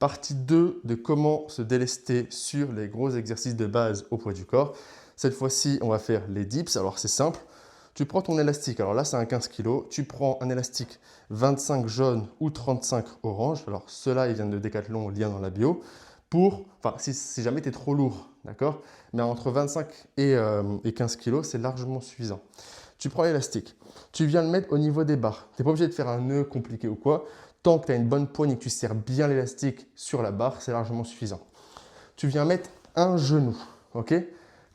Partie 2 de comment se délester sur les gros exercices de base au poids du corps. Cette fois-ci, on va faire les dips. Alors, c'est simple. Tu prends ton élastique. Alors là, c'est un 15 kg. Tu prends un élastique 25 jaune ou 35 orange. Alors, ceux-là, ils viennent de Decathlon, lien dans la bio. Enfin, si jamais tu es trop lourd, d'accord? Mais entre 25 et 15 kg, c'est largement suffisant. Tu prends l'élastique. Tu viens le mettre au niveau des barres. Tu n'es pas obligé de faire un nœud compliqué ou quoi. Tant que tu as une bonne poigne et que tu serres bien l'élastique sur la barre, c'est largement suffisant. Tu viens mettre un genou, ok?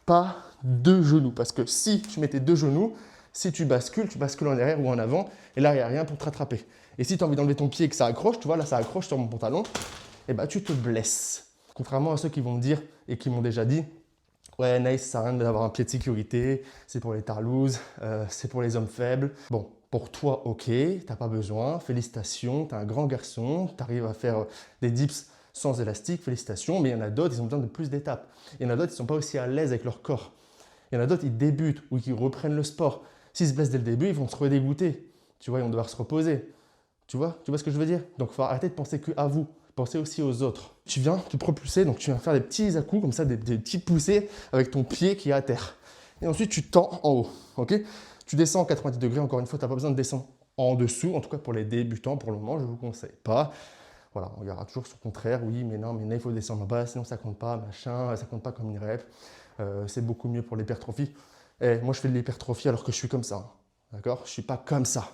Pas deux genoux, parce que si tu mets tes deux genoux, si tu bascules en arrière ou en avant, et là, il n'y a rien pour te rattraper. Et si tu as envie d'enlever ton pied et que ça accroche, tu vois, là, ça accroche sur mon pantalon, et ben, tu te blesses. Contrairement à ceux qui vont me dire et qui m'ont déjà dit, ouais, Naïs, ça sert à rien d'avoir un pied de sécurité, c'est pour les tarlouses, c'est pour les hommes faibles. Bon, pour toi, ok, t'as pas besoin, félicitations, t'es un grand garçon, t'arrives à faire des dips sans élastique, félicitations, mais il y en a d'autres, ils ont besoin de plus d'étapes. Il y en a d'autres, ils ne sont pas aussi à l'aise avec leur corps. Il y en a d'autres, ils débutent ou qui reprennent le sport. S'ils se blessent dès le début, ils vont se redégoûter. Tu vois, ils vont devoir se reposer. Tu vois ce que je veux dire? Donc, il faut arrêter de penser qu'à vous. Pensez aussi aux autres. Tu viens te propulser, donc tu viens faire des petits à-coups, comme ça, des petites poussées avec ton pied qui est à terre. Et ensuite, tu tends en haut. Ok? Tu descends en 90 degrés, encore une fois, tu n'as pas besoin de descendre en dessous. En tout cas, pour les débutants, pour le moment, je ne vous conseille pas. Voilà, on regardera toujours sur le contraire. Oui, mais non, il faut descendre en bas, sinon ça ne compte pas, machin, ça ne compte pas comme une rep. C'est beaucoup mieux pour l'hypertrophie. Et moi, je fais de l'hypertrophie alors que je suis comme ça. D'accord? Je ne suis pas comme ça.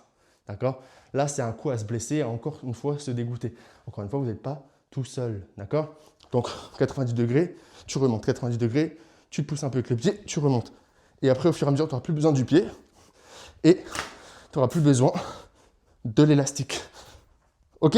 D'accord? Là, c'est un coup à se blesser, à encore une fois se dégoûter. Encore une fois, vous n'êtes pas tout seul. D'accord? Donc, 90 degrés, tu remontes. 90 degrés, tu te pousses un peu avec le pied, tu remontes. Et après, au fur et à mesure, tu n'auras plus besoin du pied et tu n'auras plus besoin de l'élastique. Ok?